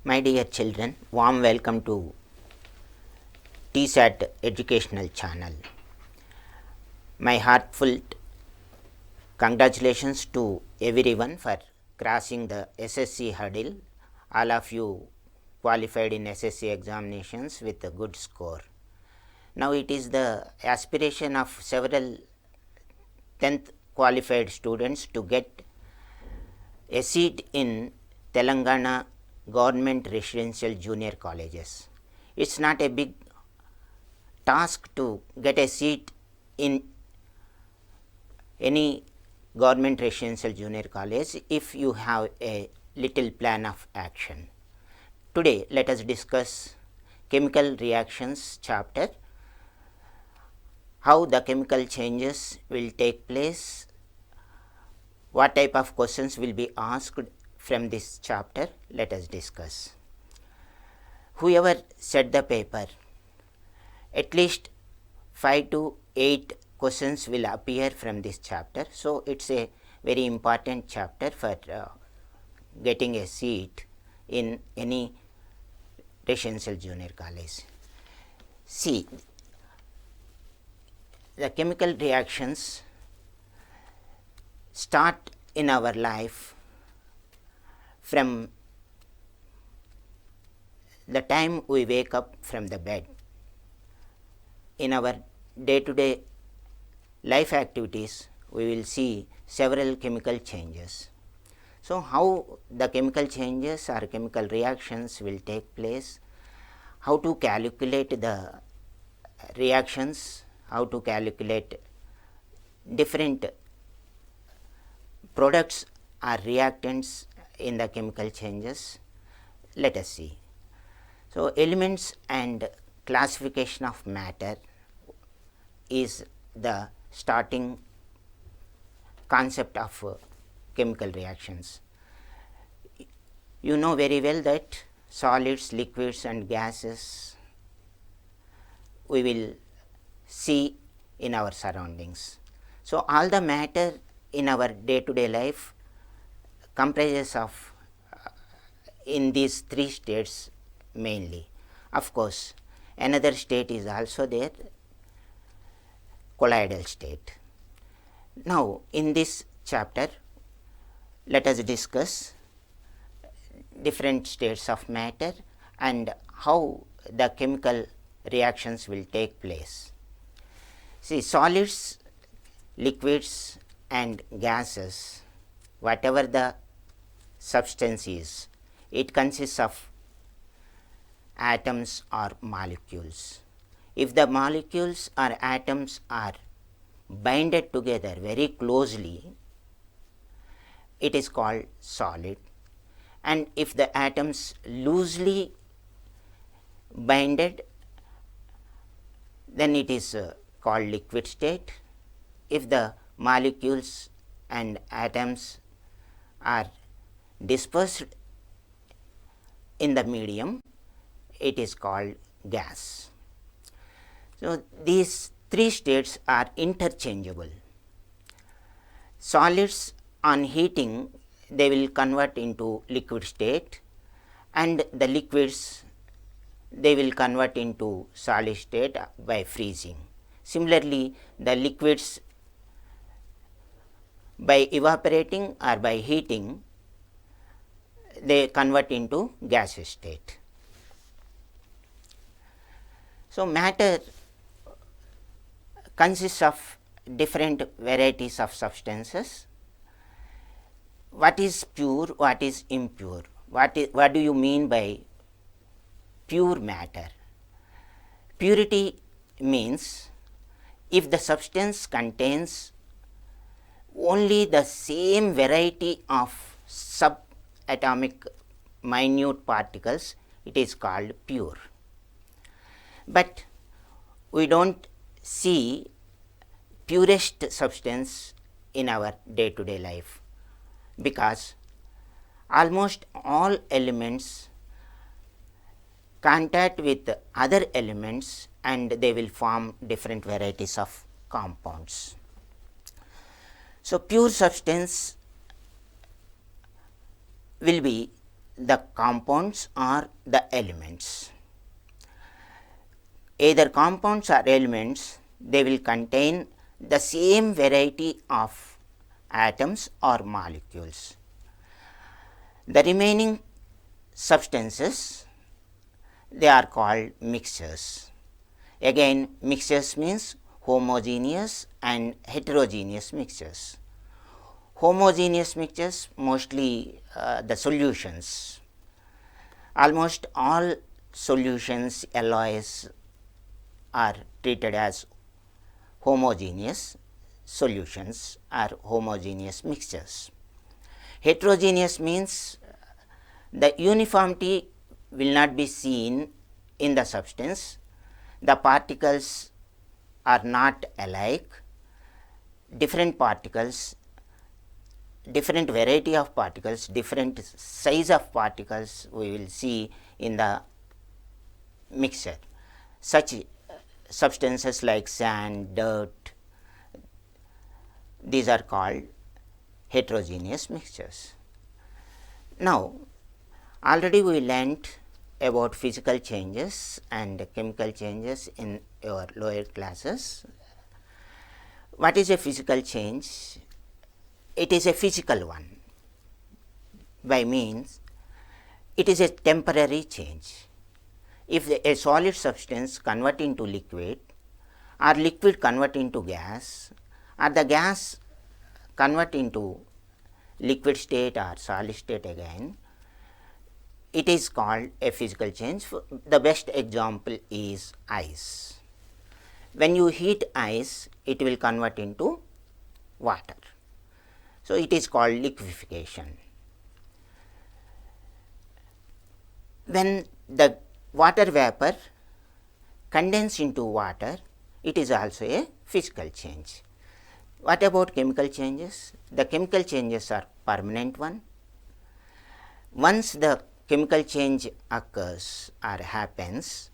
My dear children, warm welcome to TSAT educational channel. My heartfelt congratulations to everyone for crossing the SSC hurdle. All of you qualified in SSC examinations with a good score. Now it is the aspiration of several 10th qualified students to get a seat in Telangana government residential junior colleges. It's not a big task to get a seat in any government residential junior college if you have a little plan of action. Today let us discuss chemical reactions chapter, how the chemical changes will take place, what type of questions will be asked from this chapter. Let us discuss. Whoever set the paper, at least 5 to 8 questions will appear from this chapter. So it's a very important chapter for getting a seat in any residential junior college. See, the chemical reactions start in our life from the time we wake up from the bed. In our day-to-day life activities, we will see several chemical changes. So, how the chemical changes or chemical reactions will take place, how to calculate the reactions, how to calculate different products or reactants in the chemical changes. Let us see. So, elements and classification of matter is the starting concept of chemical reactions. You know very well that solids, liquids and gases we will see in our surroundings. So, all the matter in our day-to-day life comprises of in these 3 states mainly. Of course, another state is also there, colloidal state. Now, in this chapter, let us discuss different states of matter and how the chemical reactions will take place. See, solids, liquids and gases, whatever the substance is, it consists of atoms or molecules. If the molecules or atoms are binded together very closely, it is called solid, and if the atoms loosely binded, then it is called liquid state. If the molecules and atoms are dispersed in the medium, it is called gas. So, these 3 states are interchangeable. Solids on heating, they will convert into liquid state, and the liquids, they will convert into solid state by freezing. Similarly, the liquids by evaporating or by heating, they convert into gaseous state. So, matter consists of different varieties of substances. What is pure, what is impure? What do you mean by pure matter? Purity means if the substance contains only the same variety of subatomic minute particles, it is called pure. But we don't see purest substance in our day-to-day life, because almost all elements contact with other elements and they will form different varieties of compounds. So, pure substance will be the compounds or the elements. Either compounds or elements, they will contain the same variety of atoms or molecules. The remaining substances, they are called mixtures. Again, mixtures means homogeneous and heterogeneous mixtures. Homogeneous mixtures, mostly the solutions. Almost all solutions, alloys are treated as homogeneous solutions or homogeneous mixtures. Heterogeneous means the uniformity will not be seen in the substance. The particles are not alike. Different particles, different variety of particles, different size of particles we will see in the mixture. Such substances like sand, dirt, these are called heterogeneous mixtures. Now, already we learnt about physical changes and chemical changes in your lower classes. What is a physical change? It is a physical one, by means it is a temporary change. If a solid substance convert into liquid, or liquid convert into gas, or the gas convert into liquid state or solid state again, it is called a physical change. The best example is ice. When you heat ice, it will convert into water. So, it is called liquefaction. When the water vapor condense into water, it is also a physical change. What about chemical changes? The chemical changes are permanent one. Once the chemical change occurs or happens,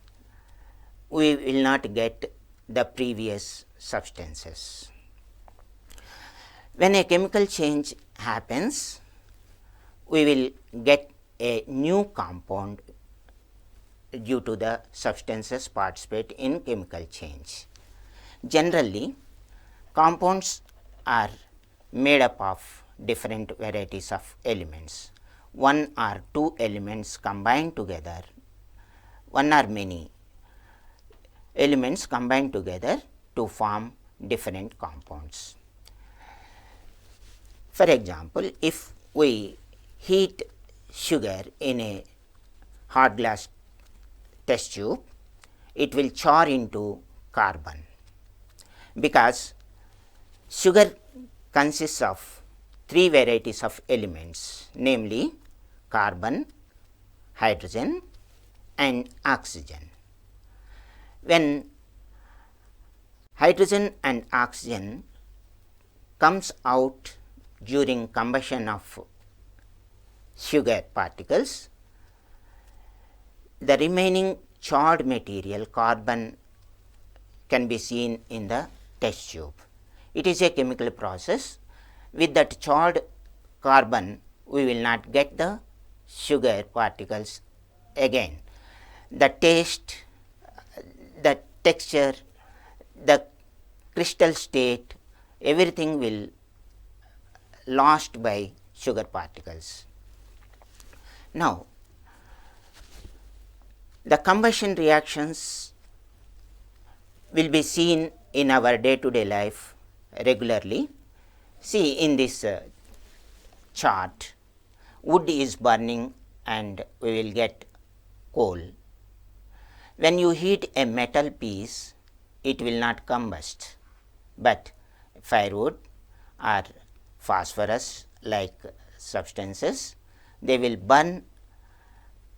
we will not get the previous substances. When a chemical change happens, we will get a new compound due to the substances participate in chemical change. Generally, compounds are made up of different varieties of elements. One or two elements combined together, one or many elements combined together to form different compounds. For example, if we heat sugar in a hot glass test tube, it will char into carbon, because sugar consists of three varieties of elements, namely carbon, hydrogen and oxygen. When hydrogen and oxygen comes out during combustion of sugar particles, the remaining charred material carbon can be seen in the test tube. It is a chemical process. With that charred carbon, we will not get the sugar particles again. The taste, the texture, the crystal state, everything will lost by sugar particles. Now, the combustion reactions will be seen in our day-to-day life regularly. See in this chart, wood is burning and we will get coal. When you heat a metal piece, it will not combust, but firewood or phosphorus like substances, they will burn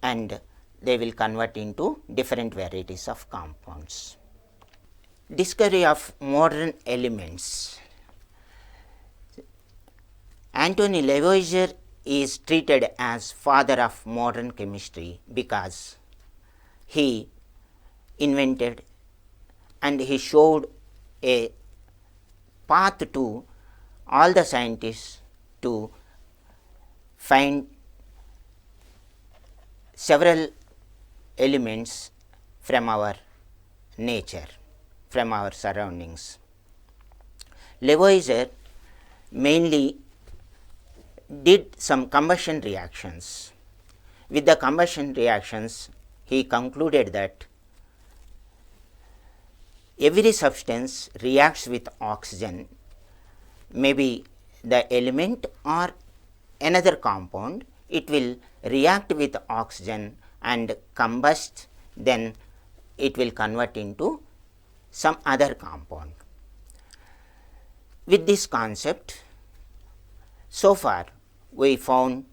and they will convert into different varieties of compounds. Discovery of modern elements. Antoine Lavoisier is treated as father of modern chemistry because he invented and he showed a path to all the scientists to find several elements from our nature, from our surroundings. Lavoisier mainly did some combustion reactions. With the combustion reactions, he concluded that every substance reacts with oxygen, maybe the element or another compound, it will react with oxygen and combust, then it will convert into some other compound. With this concept, so far we found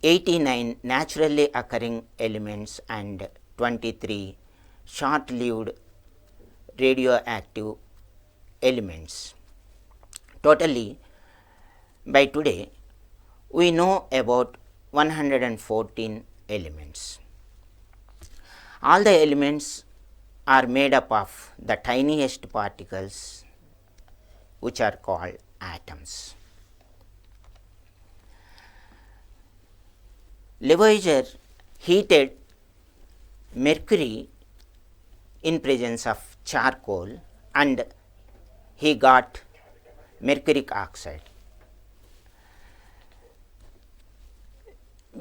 89 naturally occurring elements and 23 short-lived radioactive elements. Totally, by today, we know about 114 elements. All the elements are made up of the tiniest particles, which are called atoms. Lavoisier heated mercury in presence of charcoal and he got mercuric oxide.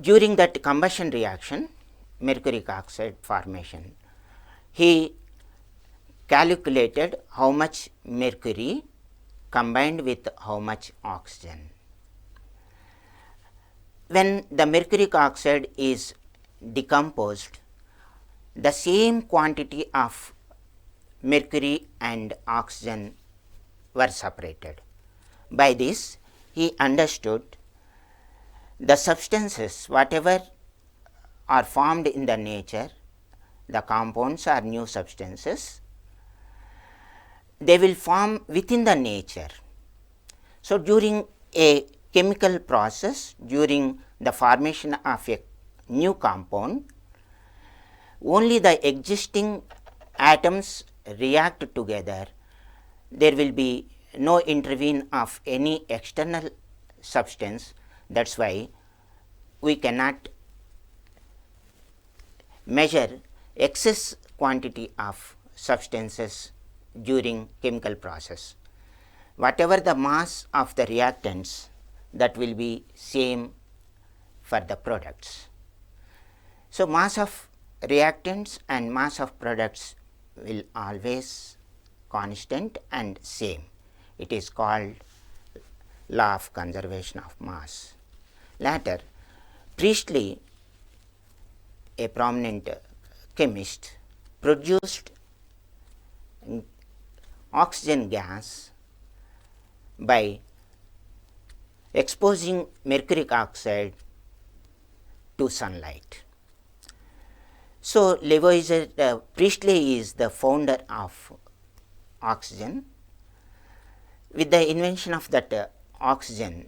During that combustion reaction, mercuric oxide formation, he calculated how much mercury combined with how much oxygen. When the mercuric oxide is decomposed, the same quantity of mercury and oxygen were separated. By this, he understood the substances, whatever are formed in the nature, the compounds or new substances, they will form within the nature. So, during a chemical process, during the formation of a new compound, only the existing atoms react together. There will be no intervene of any external substance. That is why we cannot measure excess quantity of substances during chemical process. Whatever the mass of the reactants, that will be same for the products. So, mass of reactants and mass of products will always constant and same. It is called law of conservation of mass. Later, Priestley, a prominent chemist, produced oxygen gas by exposing mercuric oxide to sunlight. So, Lavoisier, Priestley is the founder of oxygen. With the invention of that oxygen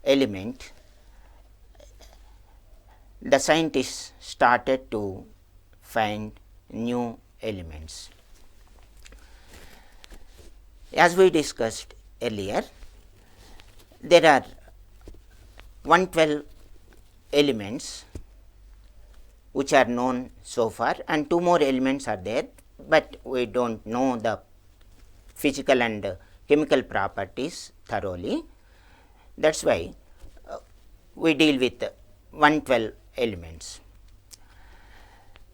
element, the scientists started to find new elements. As we discussed earlier, there are 112 elements which are known so far, and 2 more elements are there, but we do not know the physical and chemical properties thoroughly. That is why we deal with 112 elements.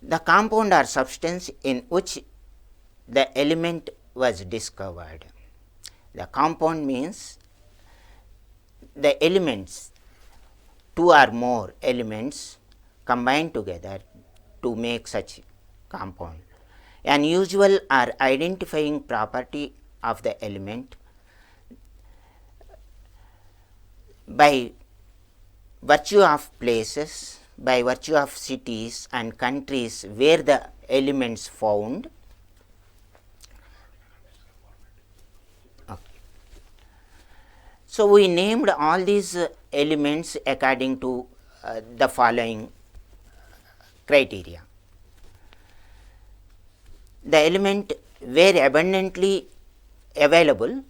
The compound or substance in which the element was discovered. The compound means the elements, 2 or more elements combined together to make such compound. An usual or identifying property of the element by virtue of places, by virtue of cities and countries where the elements found. Okay. So, we named all these elements according to the following criteria. The element were abundantly available.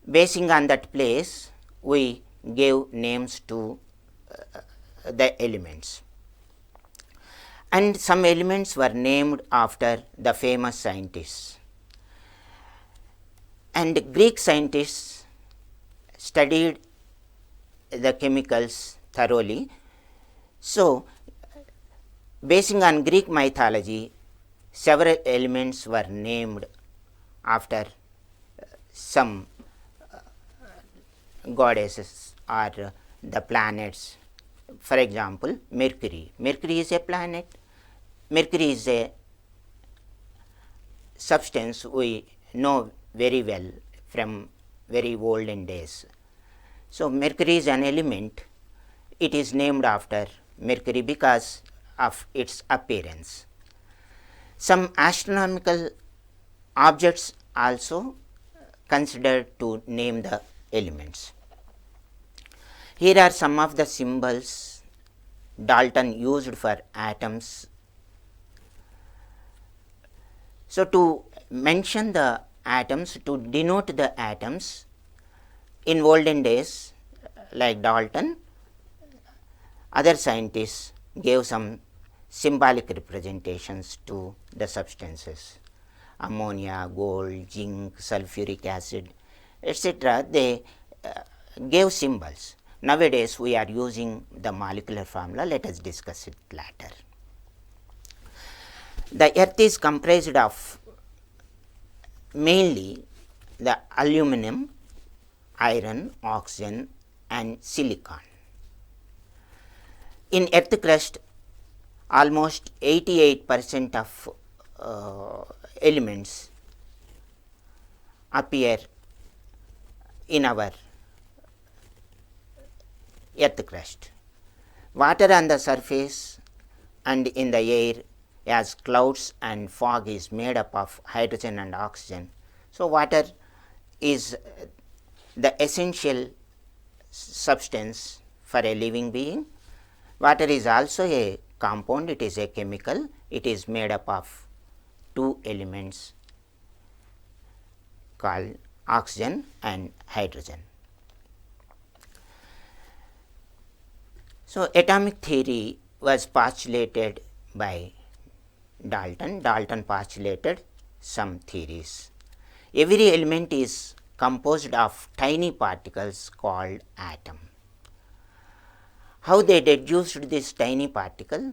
Basing on that place, we gave names to the elements. And some elements were named after the famous scientists. And Greek scientists studied the chemicals thoroughly. So, basing on Greek mythology, several elements were named after some goddesses or the planets. For example, Mercury. Mercury is a planet. Mercury is a substance we know very well from very olden days. So, mercury is an element. It is named after Mercury because of its appearance. Some astronomical objects also considered to name the elements. Here are some of the symbols Dalton used for atoms. So, to mention the atoms, to denote the atoms, in olden days, like Dalton, other scientists gave some symbolic representations to the substances. Ammonia, gold, zinc, sulfuric acid, etc. They gave symbols. Nowadays, we are using the molecular formula. Let us discuss it later. The earth is comprised of mainly the aluminum, iron, oxygen and silicon. In earth crust, almost 88% of elements appear in our earth crust. Water on the surface and in the air as clouds and fog is made up of hydrogen and oxygen. So, water is the essential substance for a living being. Water is also a compound, it is a chemical, it is made up of two elements called oxygen and hydrogen. So, atomic theory was postulated by Dalton. Dalton postulated some theories. Every element is composed of tiny particles called atom. How they deduced this tiny particle?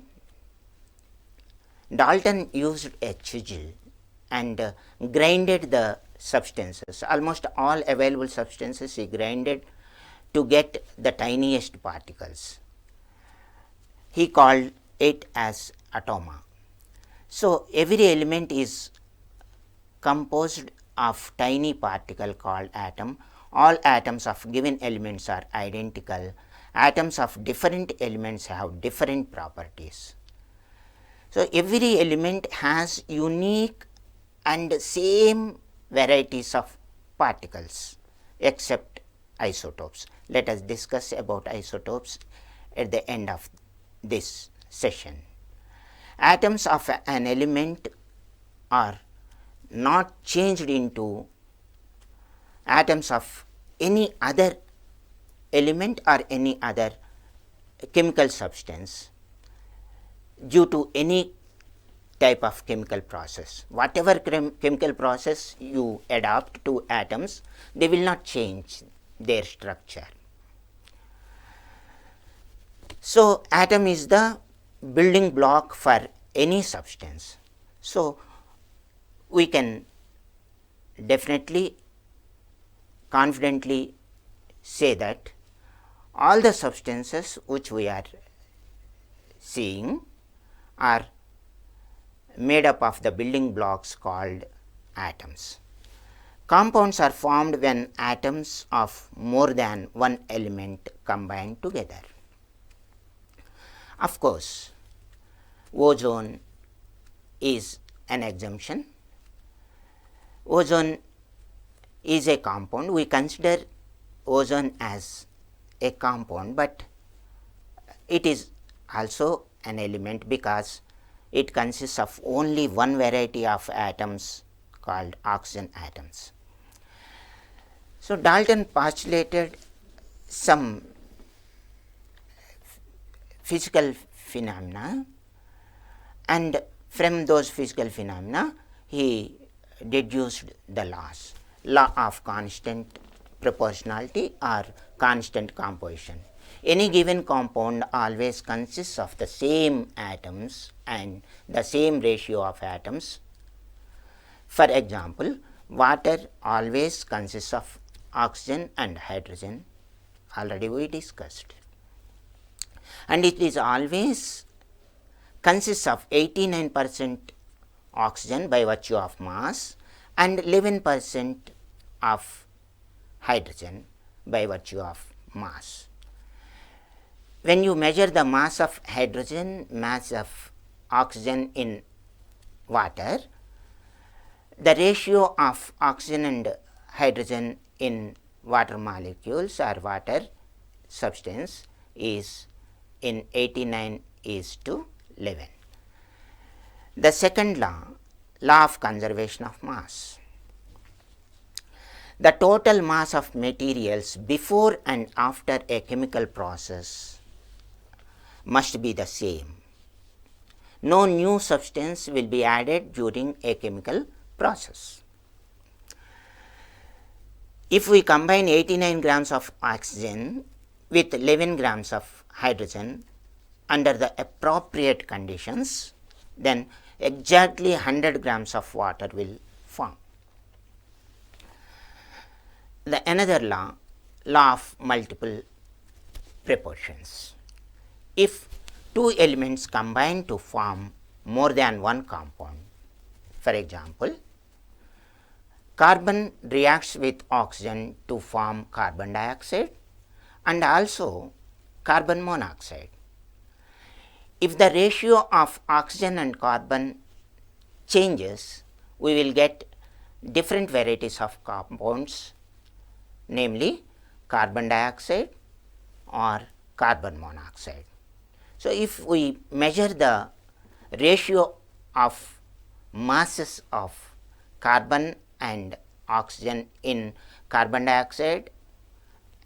Dalton used a chisel and grinded the substances. Almost all available substances he grinded to get the tiniest particles. He called it as atoma. So, every element is composed of tiny particle called atom. All atoms of given elements are identical. Atoms of different elements have different properties. So, every element has unique and same varieties of particles except isotopes. Let us discuss about isotopes at the end of this session. Atoms of an element are not changed into atoms of any other element or any other chemical substance due to any type of chemical process. Whatever chemical process you adopt to atoms, they will not change their structure. So, atom is the building block for any substance. So, we can definitely confidently say that all the substances which we are seeing are made up of the building blocks called atoms. Compounds are formed when atoms of more than one element combine together. Of course, ozone is an exemption. Ozone is a compound. We consider ozone as a compound, but it is also an element because it consists of only one variety of atoms called oxygen atoms. So, Dalton postulated some physical phenomena, and from those physical phenomena he deduced the law of constant proportionality or constant composition. Any given compound always consists of the same atoms and the same ratio of atoms. For example, water always consists of oxygen and hydrogen, already we discussed, and it is always consists of 89% oxygen by virtue of mass and 11% of hydrogen by virtue of mass. When you measure the mass of hydrogen, mass of oxygen in water, the ratio of oxygen and hydrogen in water molecules or water substance is in 89:11. The second law of conservation of mass. The total mass of materials before and after a chemical process must be the same. No new substance will be added during a chemical process. If we combine 89 grams of oxygen with 11 grams of hydrogen under the appropriate conditions, then exactly 100 grams of water will form. Another law of multiple proportions. If two elements combine to form more than one compound, for example, carbon reacts with oxygen to form carbon dioxide and also carbon monoxide. If the ratio of oxygen and carbon changes, we will get different varieties of compounds, namely carbon dioxide or carbon monoxide. So, if we measure the ratio of masses of carbon and oxygen in carbon dioxide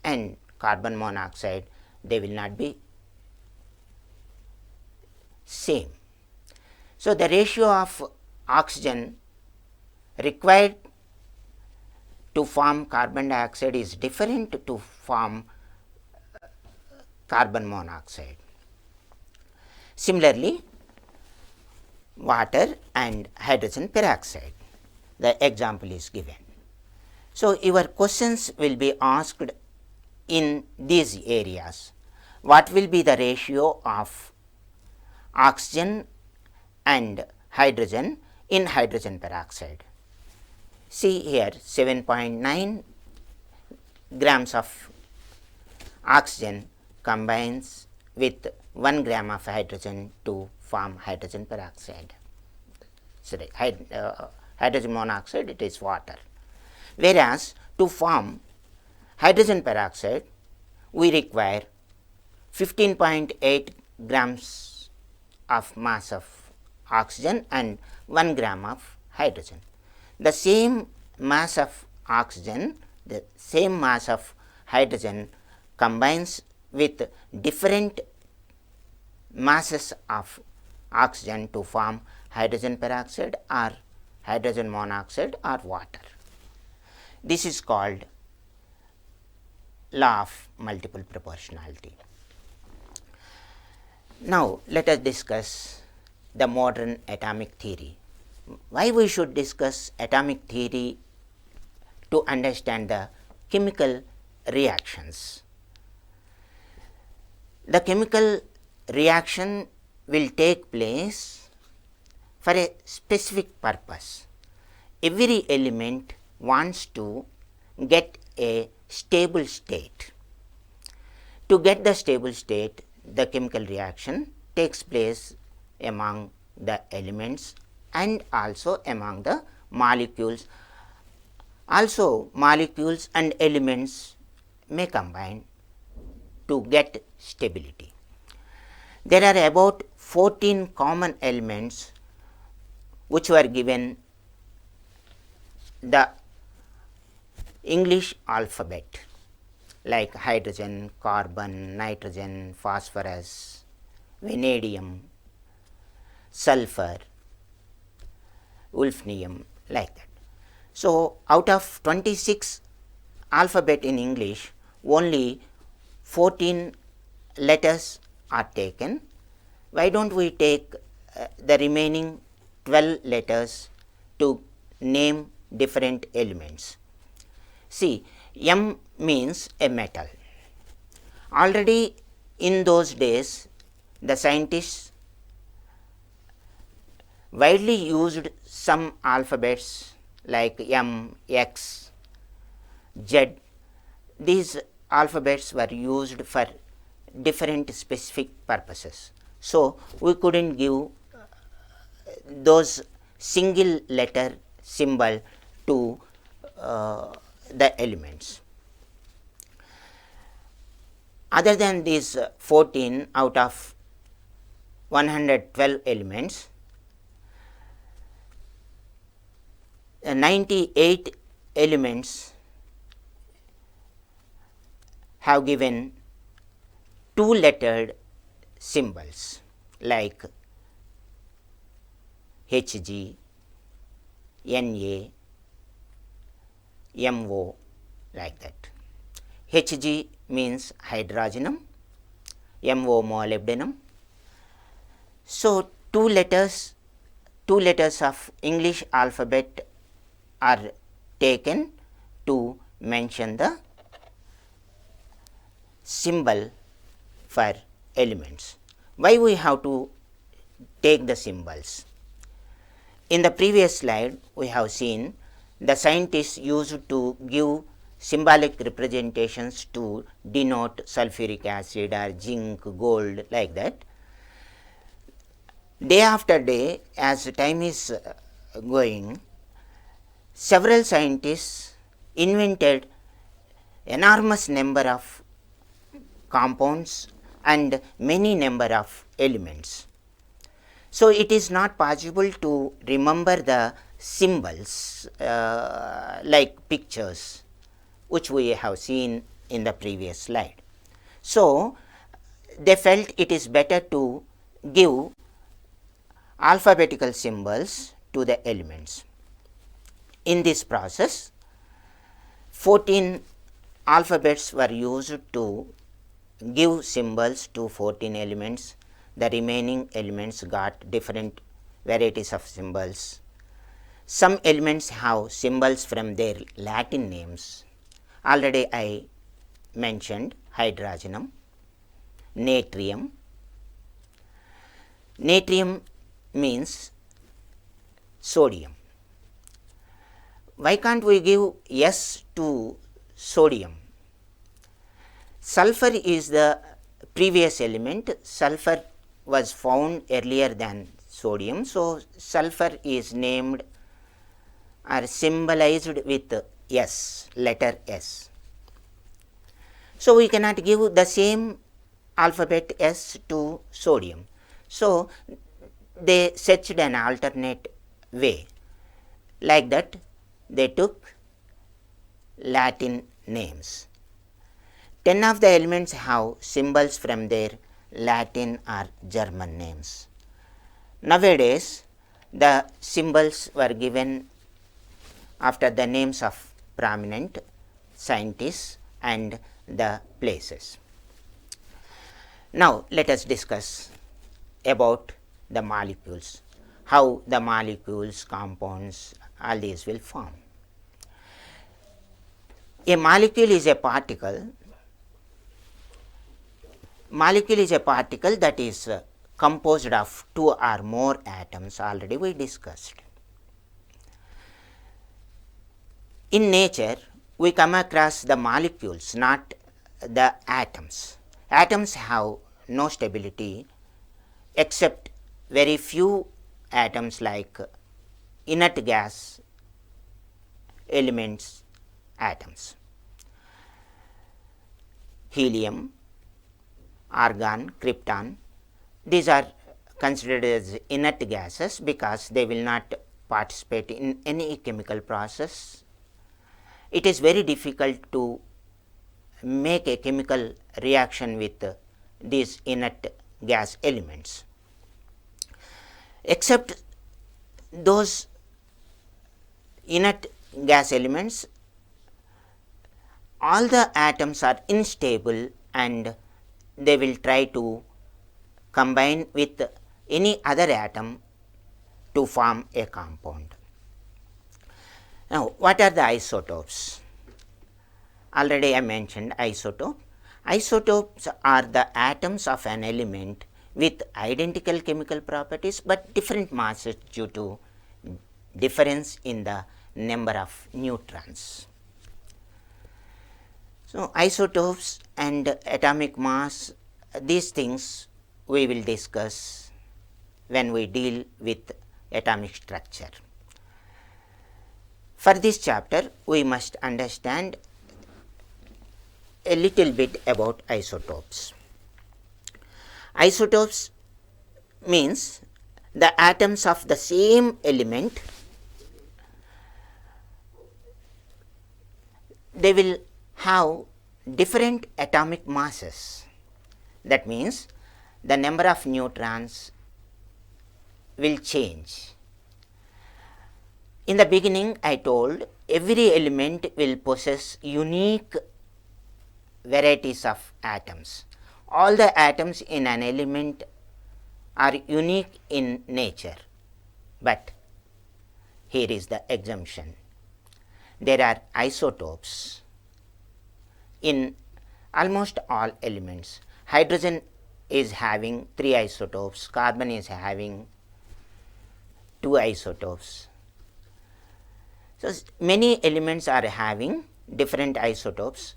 and carbon monoxide, they will not be same. So, the ratio of oxygen required to form carbon dioxide is different to form carbon monoxide. Similarly, water and hydrogen peroxide, the example is given. So, your questions will be asked in these areas. What will be the ratio of oxygen and hydrogen in hydrogen peroxide? See here, 7.9 grams of oxygen combines with 1 gram of hydrogen to form hydrogen peroxide. Sorry, hydrogen monoxide, it is water. Whereas, to form hydrogen peroxide, we require 15.8 grams of mass of oxygen and 1 gram of hydrogen. The same mass of oxygen, the same mass of hydrogen combines with different masses of oxygen to form hydrogen peroxide or hydrogen monoxide or water. This is called law of multiple proportionality. Now, let us discuss the modern atomic theory. Why we should discuss atomic theory? To understand the chemical reactions. The chemical reaction will take place for a specific purpose. Every element wants to get a stable state. To get the stable state, the chemical reaction takes place among the elements and also among the molecules. Also, molecules and elements may combine to get stability. There are about 14 common elements which were given the English alphabet, like hydrogen, carbon, nitrogen, phosphorus, vanadium, sulfur, wolfnium, like that. So, out of 26 alphabet in English, only 14 letters are taken. Why don't we take the remaining 12 letters to name different elements? See, M means a metal. Already in those days, the scientists widely used some alphabets like M, X, Z. These alphabets were used for different specific purposes. So, we couldn't give those single letter symbol to the elements. Other than these 14 out of 112 elements, 98 elements have given two-lettered symbols like Hg, Na, Mo, like that. Hg means hydrogenum, Mo molybdenum. So, two letters of English alphabet are taken to mention the symbol for elements. Why we have to take the symbols? In the previous slide, we have seen the scientists used to give symbolic representations to denote sulfuric acid or zinc, gold, like that. Day after day, as time is going, several scientists invented enormous number of compounds and many number of elements. So, it is not possible to remember the symbols like pictures which we have seen in the previous slide. So, they felt it is better to give alphabetical symbols to the elements. In this process, 14 alphabets were used to give symbols to 14 elements. The remaining elements got different varieties of symbols. Some elements have symbols from their Latin names. Already I mentioned hydrogenum, natrium. Natrium means sodium. Why can't we give S to sodium? Sulfur is the previous element. Sulfur was found earlier than sodium. So, sulfur is named or symbolized with S, letter S. So, we cannot give the same alphabet S to sodium. So, they searched an alternate way. Like that, they took Latin names. 10 of the elements have symbols from their Latin or German names. Nowadays, the symbols were given after the names of prominent scientists and the places. Now, let us discuss about the molecules, how the molecules, compounds, all these will form. A molecule is a particle. Molecule is a particle that is composed of two or more atoms, already we discussed. In nature, we come across the molecules, not the atoms. Atoms have no stability except very few atoms like inert gas elements atoms. Helium, argon, krypton, these are considered as inert gases because they will not participate in any chemical process. It is very difficult to make a chemical reaction with these inert gas elements. Except those inert gas elements, all the atoms are unstable and they will try to combine with any other atom to form a compound. Now, what are the isotopes? Already I mentioned isotope. Isotopes are the atoms of an element with identical chemical properties but different masses due to difference in the number of neutrons. So, isotopes and atomic mass, these things we will discuss when we deal with atomic structure. For this chapter, we must understand a little bit about isotopes. Isotopes means the atoms of the same element, they will have different atomic masses. That means the number of neutrons will change. In the beginning, I told every element will possess unique varieties of atoms. All the atoms in an element are unique in nature, but here is the exemption. There are isotopes in almost all elements. Hydrogen is having 3 isotopes, carbon is having 2 isotopes. So, many elements are having different isotopes.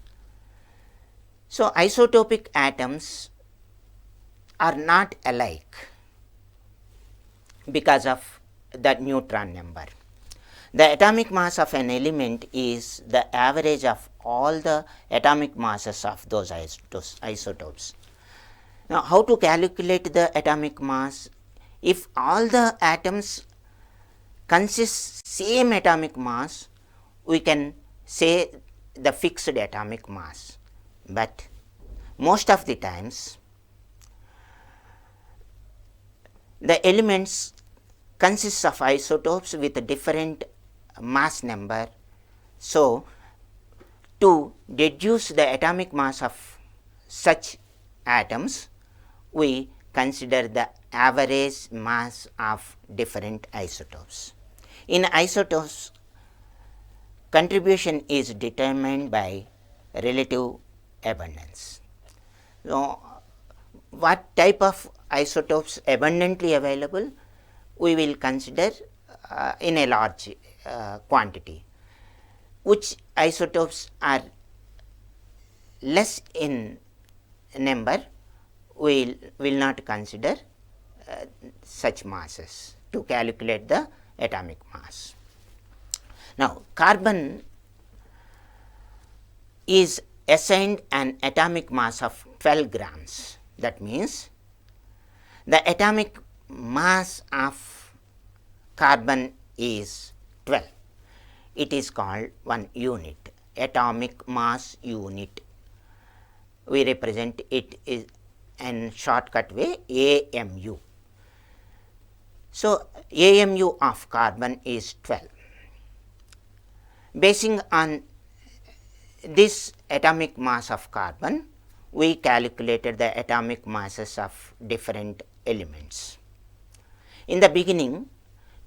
So, isotopic atoms are not alike because of the neutron number. The atomic mass of an element is the average of all the atomic masses of those isotopes. Now, how to calculate the atomic mass? If all the atoms consist same atomic mass, we can say the fixed atomic mass, but most of the times the elements consist of isotopes with a different mass number. So, to deduce the atomic mass of such atoms, we consider the average mass of different isotopes. In isotopes, contribution is determined by relative abundance. So, what type of isotopes abundantly available? We will consider in a large quantity. Which isotopes are less in number, we will not consider such masses to calculate the atomic mass. Now, carbon is assigned an atomic mass of 12 grams. That means the atomic mass of carbon is 12. It is called 1 unit, atomic mass unit. We represent it is in shortcut way AMU. So, AMU of carbon is 12. Basing on this atomic mass of carbon, we calculated the atomic masses of different elements. In the beginning,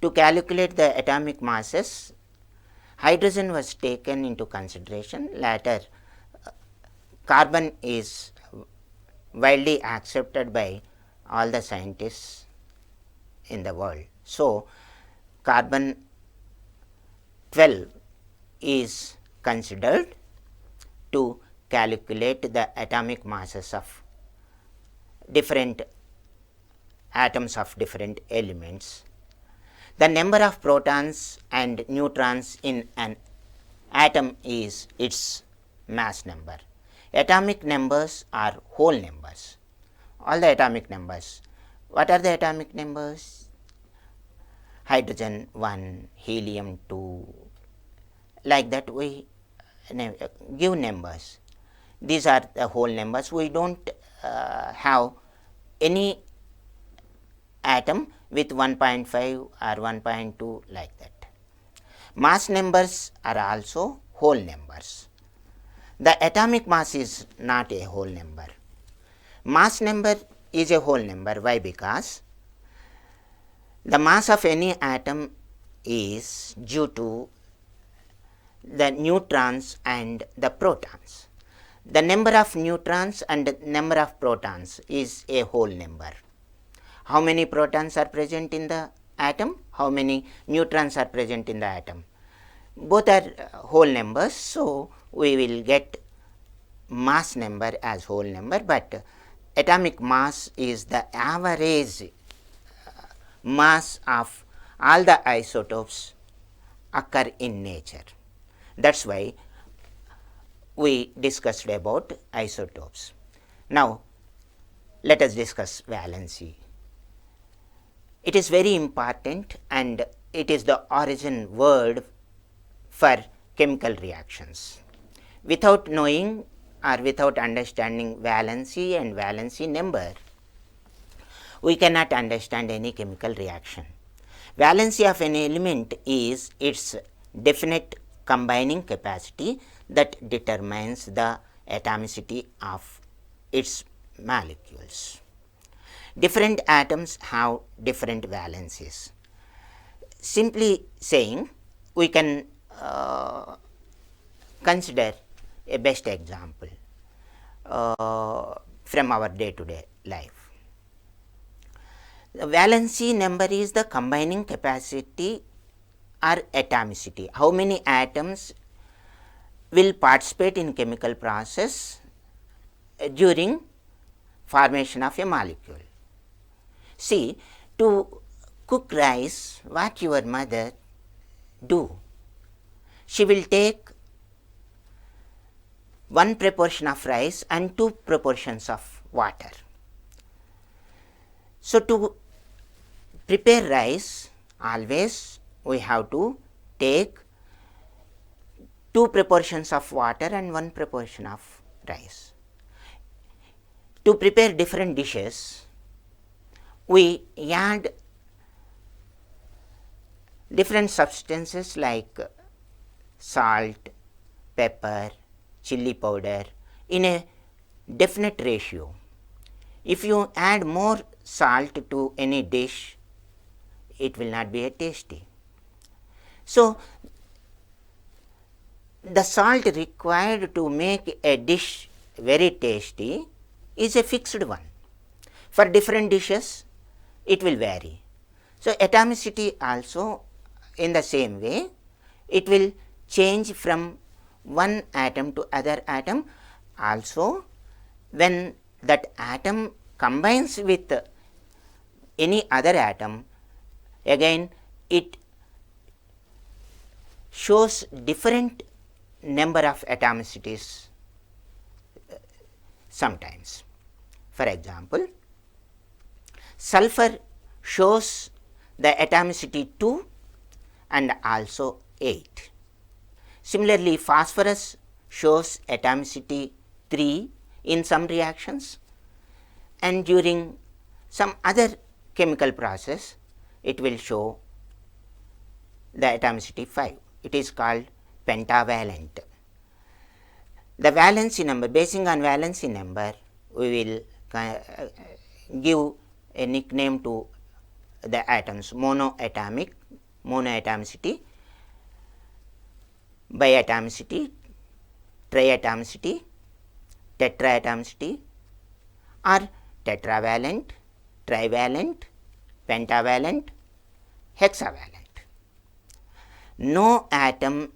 to calculate the atomic masses, hydrogen was taken into consideration. Later, carbon is widely accepted by all the scientists in the world. So, carbon 12 is considered to calculate the atomic masses of different atoms of different elements. The number of protons and neutrons in an atom is its mass number. Atomic numbers are whole numbers. All the atomic numbers. What are the atomic numbers? Hydrogen 1, helium 2, like that we give numbers. These are the whole numbers. We don't have any atom with 1.5 or 1.2 like that. Mass numbers are also whole numbers. The atomic mass is not a whole number. Mass number is a whole number. Why? Because the mass of any atom is due to the neutrons and the protons. The number of neutrons and the number of protons is a whole number. How many protons are present in the atom? How many neutrons are present in the atom? Both are whole numbers, so we will get mass number as whole number, but atomic mass is the average mass of all the isotopes occur in nature. That's why we discussed about isotopes. Now, let us discuss valency. It is very important and it is the origin word for chemical reactions. Without knowing or without understanding valency and valency number, we cannot understand any chemical reaction. Valency of an element is its definite combining capacity that determines the atomicity of its molecules. Different atoms have different valencies. Simply saying, we can consider a best example from our day-to-day life. The valency number is the combining capacity or atomicity. How many atoms will participate in chemical process during formation of a molecule. See, to cook rice, what your mother do? She will take 1 proportion of rice and 2 proportions of water. So, to prepare rice, always we have to take 2 proportions of water and 1 proportion of rice. To prepare different dishes, we add different substances like salt, pepper, chili powder in a definite ratio. If you add more salt to any dish, it will not be tasty. So, the salt required to make a dish very tasty is a fixed one. For different dishes, it will vary. So, atomicity also in the same way, it will change from one atom to other atom. Also, when that atom combines with any other atom, again it shows different number of atomicities sometimes. For example, sulfur shows the atomicity 2 and also 8. Similarly, phosphorus shows atomicity 3 in some reactions, and during some other chemical process it will show the atomicity 5. It is called pentavalent. The valency number, basing on valency number, we will give a nickname to the atoms: monoatomic, monoatomicity, biatomicity, triatomicity, tetraatomicity, or tetravalent, trivalent, pentavalent, hexavalent. No atom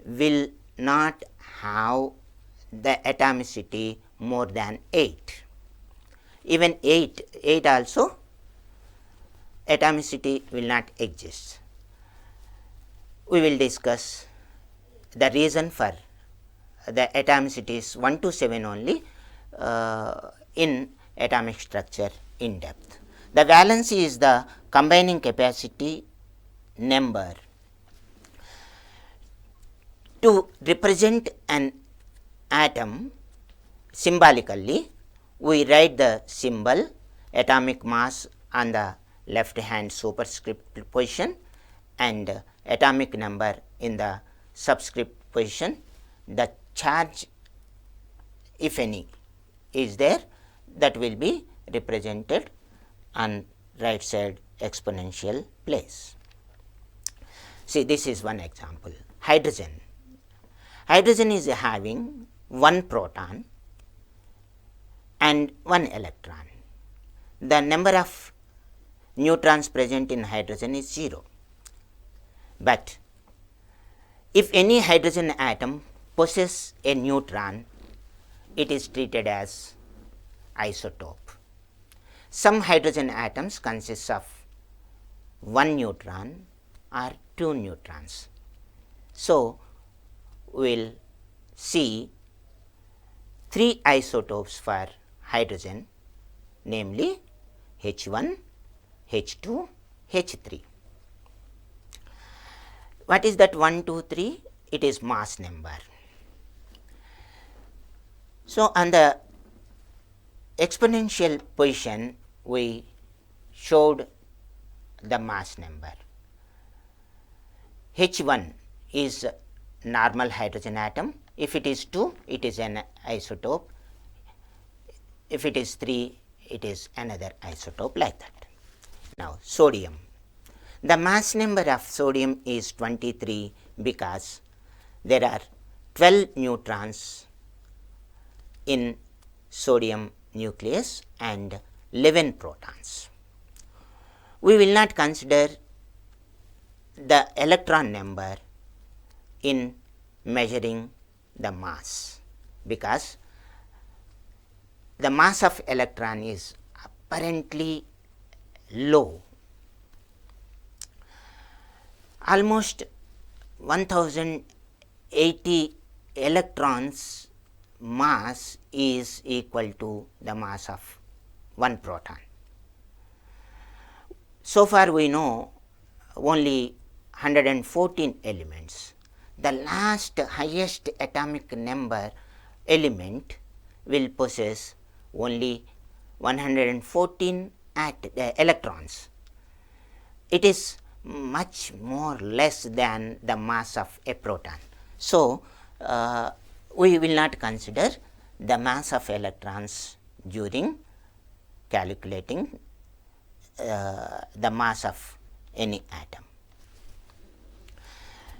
will not have the atomicity more than 8. Even 8 also atomicity will not exist. We will discuss the reason for the atomicities 1 to 7 only in atomic structure in depth. The valency is the combining capacity number. To represent an atom symbolically, we write the symbol atomic mass on the left hand superscript position and atomic number in the subscript position. The charge, if any, is there, that will be represented on right side exponential place. See, this is one example. Hydrogen. Hydrogen is having one proton and one electron. The number of neutrons present in hydrogen is 0. But if any hydrogen atom possesses a neutron, it is treated as isotope. Some hydrogen atoms consist of one neutron or two neutrons. So, we will see three isotopes for hydrogen, namely H1, H2, H3. What is that 1, 2, 3? It is mass number. So, on the exponential position, we showed the mass number. H1 is normal hydrogen atom. If it is 2, it is an isotope. If it is 3, it is another isotope, like that. Now, sodium. The mass number of sodium is 23 because there are 12 neutrons in sodium nucleus and 11 protons. We will not consider the electron number in measuring the mass because the mass of electron is apparently low. Almost 1080 electrons mass is equal to the mass of one proton. So far we know only 114 elements. The last highest atomic number element will possess only 114 electrons. It is much more less than the mass of a proton. So, we will not consider the mass of electrons during calculating the mass of any atom.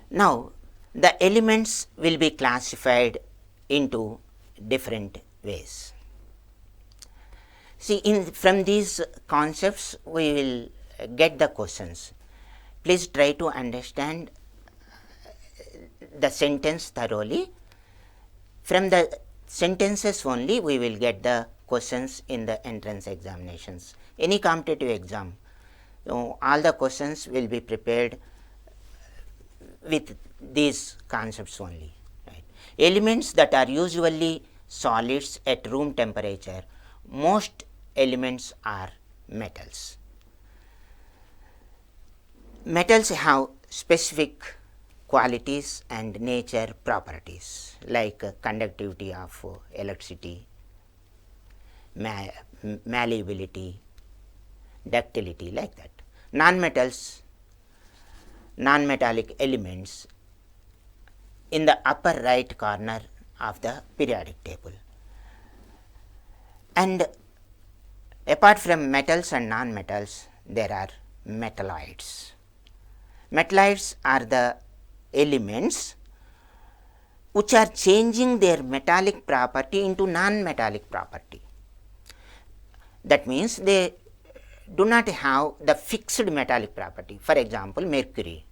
Now, the elements will be classified into different ways. See, from these concepts we will get the questions. Please try to understand the sentence thoroughly. From the sentences only we will get the questions in the entrance examinations. Any competitive exam, all the questions will be prepared with these concepts only. Right. Elements that are usually solids at room temperature, most elements are metals. Metals have specific qualities and nature properties like conductivity of electricity, malleability, ductility, like that. Non-metallic elements in the upper right corner of the periodic table. And apart from metals and non-metals, there are metalloids. Metalloids are the elements which are changing their metallic property into non-metallic property. That means they do not have the fixed metallic property. For example, mercury.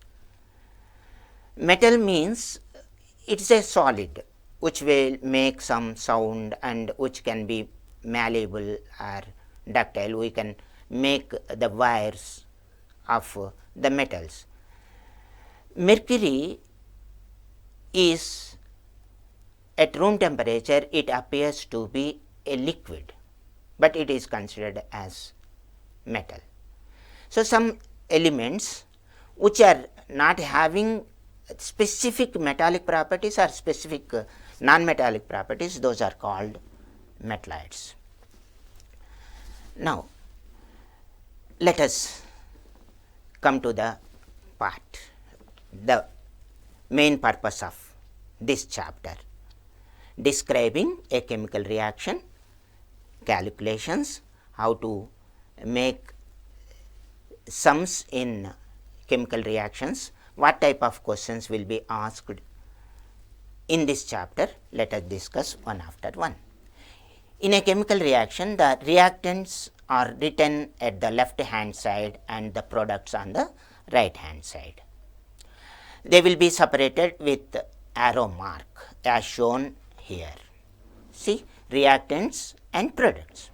Metal means it is a solid which will make some sound and which can be malleable or ductile. We can make the wires of the metals. Mercury is at room temperature, it appears to be a liquid, but it is considered as metal. So, some elements which are not having specific metallic properties or specific non-metallic properties, those are called metalloids. Now, let us come to the part, the main purpose of this chapter, describing a chemical reaction, calculations, how to make sums in chemical reactions, what type of questions will be asked in this chapter. Let us discuss one after one. In a chemical reaction, the reactants are written at the left hand side and the products on the right hand side. They will be separated with arrow mark as shown here. See, reactants and products.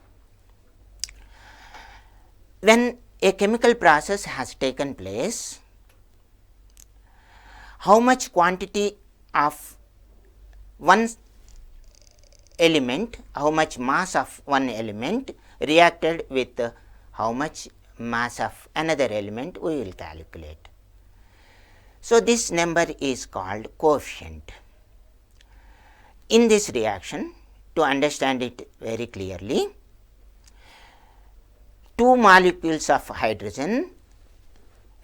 When a chemical process has taken place, how much quantity of one element, how much mass of one element reacted with how much mass of another element, we will calculate. So, this number is called coefficient. In this reaction, to understand it very clearly, two molecules of hydrogen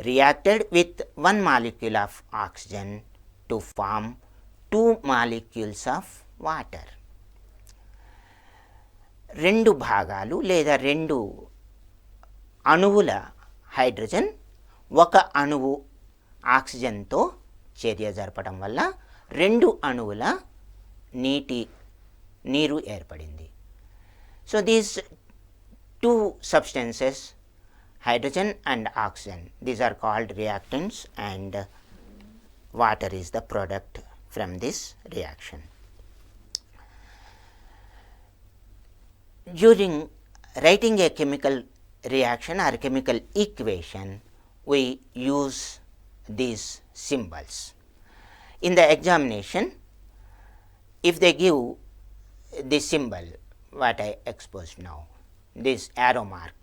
reacted with one molecule of oxygen to form two molecules of water. రెండు భాగాలు లేదా రెండు అణువుల hydrogen ఒక అణువు ఆక్సిజన్తో చర్య జరపడం వల్ల రెండు అణువుల నీరు ఏర్పడింది. So these two substances, hydrogen and oxygen, these are called reactants, and water is the product from this reaction. During writing a chemical reaction or chemical equation, we use these symbols. In the examination, if they give this symbol, what I exposed now, this arrow mark,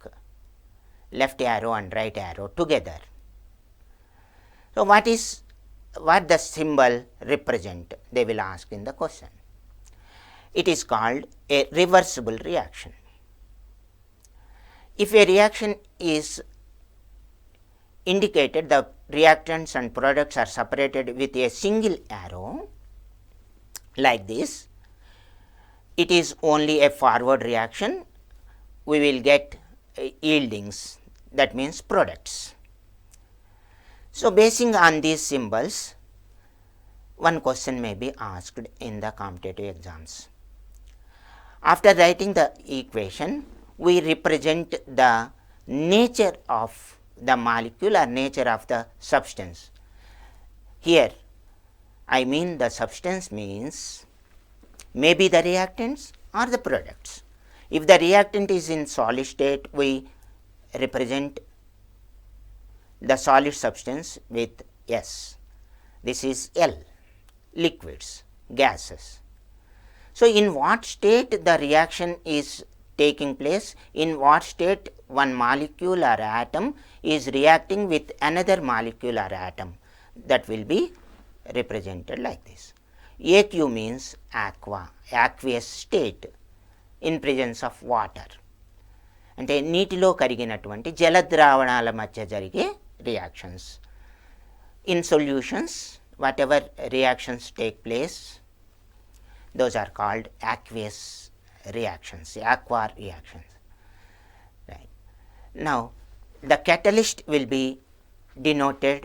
left arrow and right arrow together. So, what the symbol represent, they will ask in the question. It is called a reversible reaction. If a reaction is indicated, the reactants and products are separated with a single arrow like this, it is only a forward reaction. We will get yieldings, that means products. So, basing on these symbols, one question may be asked in the competitive exams. After writing the equation, we represent the nature of the molecule or nature of the substance. Here, I mean the substance means maybe the reactants or the products. If the reactant is in solid state, we represent the solid substance with S. This is L, liquids, gases. So, in what state the reaction is taking place, in what state one molecule or atom is reacting with another molecule or atom, that will be represented like this. AQ means aqueous state in presence of water. అంటే నీటిలో కరిగినటువంటి జలద్రావణాల మధ్య జరిగే reactions. In solutions, whatever reactions take place, those are called aqueous reactions, aqua reactions. Right. Now, the catalyst will be denoted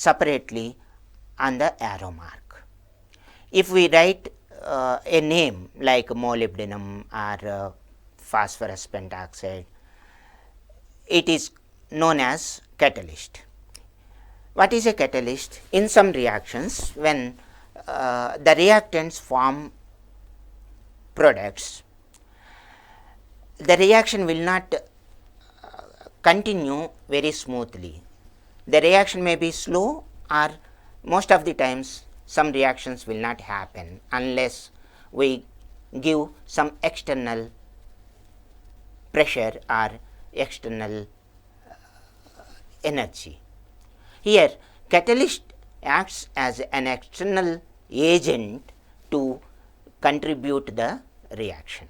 separately on the arrow mark. If we write a name like molybdenum or phosphorus pentoxide, it is known as catalyst. What is a catalyst? In some reactions, when the reactants form products, the reaction will not continue very smoothly. The reaction may be slow, or most of the times some reactions will not happen unless we give some external pressure or external energy. Here, catalyst acts as an external agent to contribute the reaction.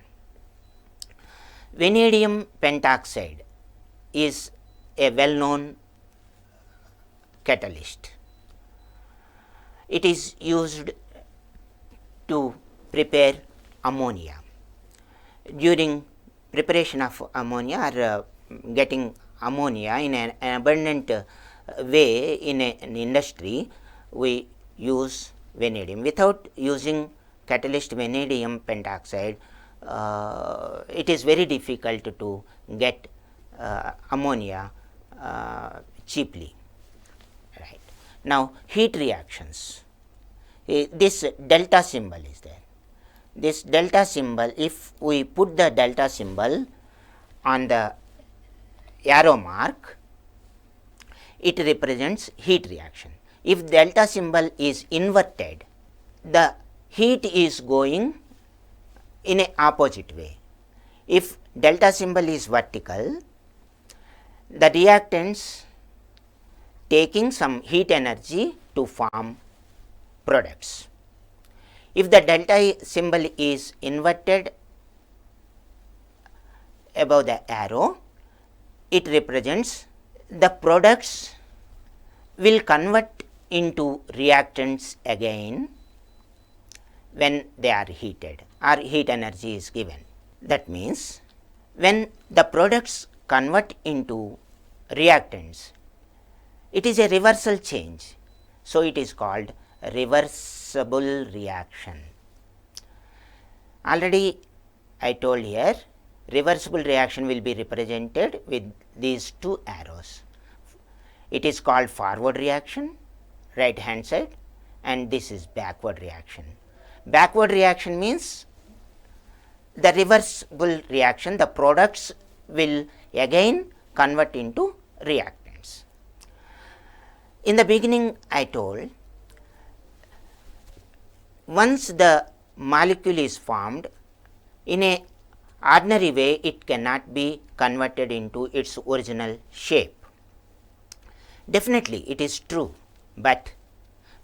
vanadium pentoxide is a well-known catalyst. It is used to prepare ammonia. During preparation of ammonia or getting ammonia in an abundant way in an industry, we use vanadium. Without using catalyst vanadium pentoxide, it is very difficult to get ammonia cheaply. Right. Now, heat reactions. This delta symbol is there. This delta symbol, if we put the delta symbol on the arrow mark, it represents heat reaction. If delta symbol is inverted, the heat is going in a opposite way. If delta symbol is vertical, the reactants taking some heat energy to form products. If the delta symbol is inverted above the arrow, it represents the products will convert into reactants again when they are heated or heat energy is given. That means, when the products convert into reactants, it is a reversal change. So, it is called reversible reaction. Already I told here, reversible reaction will be represented with these two arrows. It is called forward reaction, right hand side, and this is backward reaction. Backward reaction means the reversible reaction, the products will again convert into reactants. In the beginning I told, once the molecule is formed, in a ordinary way it cannot be converted into its original shape. Definitely it is true, but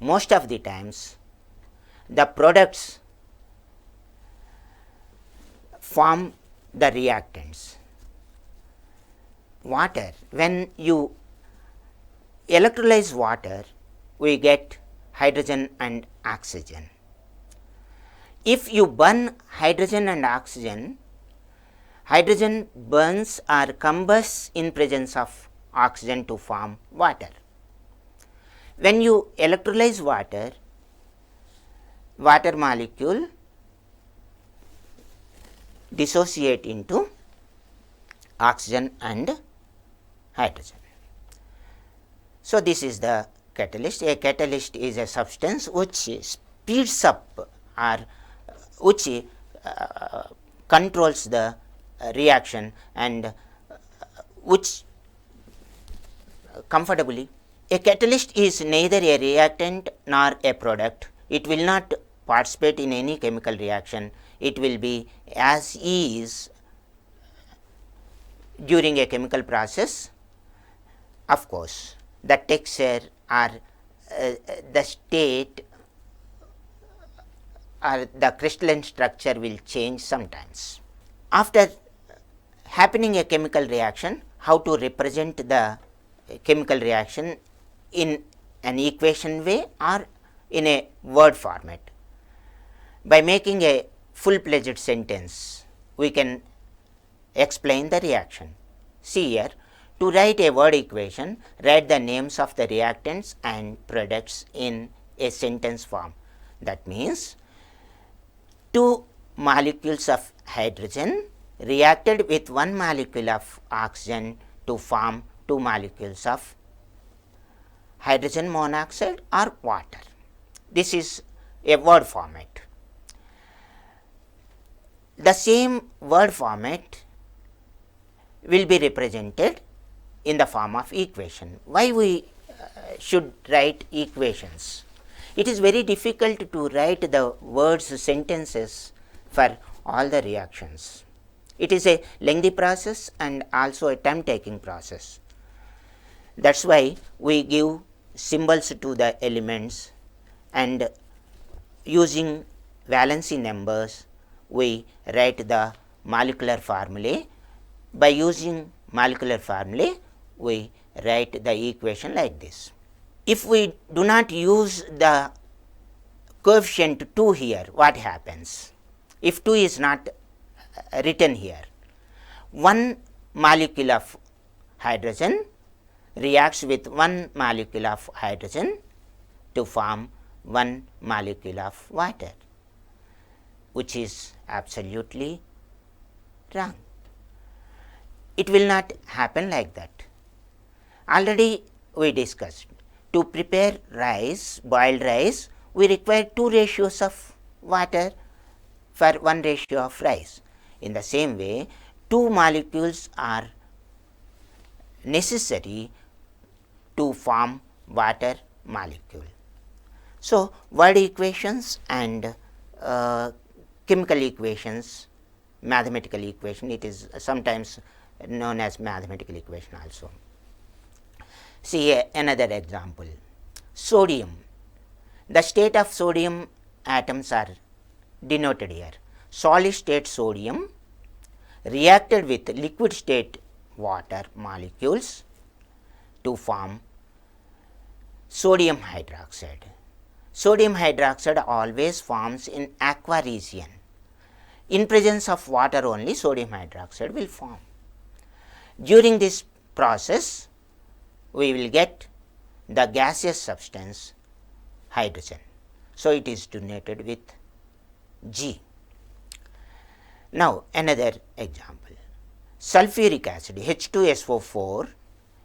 most of the times the products form the reactants. Water, when you electrolyze water, we get hydrogen and oxygen. If you burn hydrogen and oxygen, hydrogen burns or combusts in presence of oxygen to form water. When you electrolyze water, water molecule dissociate into oxygen and hydrogen. So, this is the catalyst. A catalyst is a substance which speeds up or which controls the reaction and which comfortably. A catalyst is neither a reactant nor a product. It will not participate in any chemical reaction. It will be as is during a chemical process. Of course, the texture or the state or the crystalline structure will change sometimes. After happening a chemical reaction, how to represent the chemical reaction in an equation way or in a word format? By making a full-fledged sentence, we can explain the reaction. See here, to write a word equation, write the names of the reactants and products in a sentence form. That means, two molecules of hydrogen reacted with one molecule of oxygen to form two molecules of hydrogen monoxide or water. This is a word format. The same word format will be represented in the form of equation. Why we should write equations? It is very difficult to write the words, sentences for all the reactions. It is a lengthy process and also a time taking process. That is why we give symbols to the elements, and using valency numbers we write the molecular formulae by using molecular formulae, we write the equation like this. If we do not use the coefficient 2 here, what happens? If 2 is not written here, one molecule of hydrogen reacts with one molecule of hydrogen to form one molecule of water, which is absolutely wrong. It will not happen like that. Already we discussed, to prepare rice, boiled rice, we require 2 ratios of water for 1 ratio of rice. In the same way, 2 molecules are necessary to form water molecule. So, word equations and chemical equations, mathematical equation, it is sometimes known as mathematical equation also. See another example, sodium. The state of sodium atoms are denoted here. Solid state sodium reacted with liquid state water molecules to form sodium hydroxide. Sodium hydroxide always forms in aqua region. In presence of water only, sodium hydroxide will form. During this process, we will get the gaseous substance hydrogen. So, it is denoted with G. Now, another example, sulfuric acid H2SO4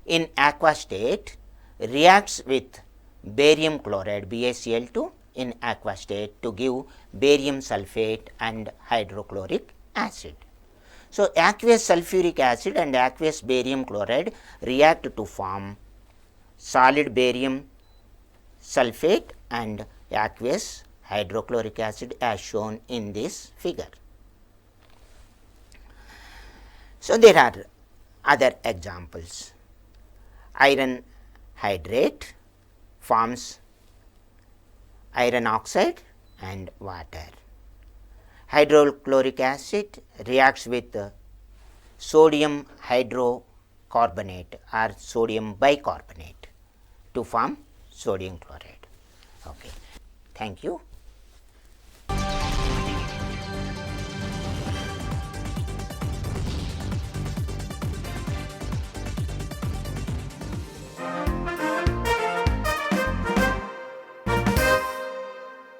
in aqua state reacts with barium chloride BaCl2 in aqua state to give barium sulfate and hydrochloric acid. So, aqueous sulfuric acid and aqueous barium chloride react to form solid barium sulfate and aqueous hydrochloric acid as shown in this figure. So, there are other examples. Iron hydrate forms iron oxide and water. Hydrochloric acid reacts with sodium hydrocarbonate or sodium bicarbonate to form sodium chloride. Okay. Thank you.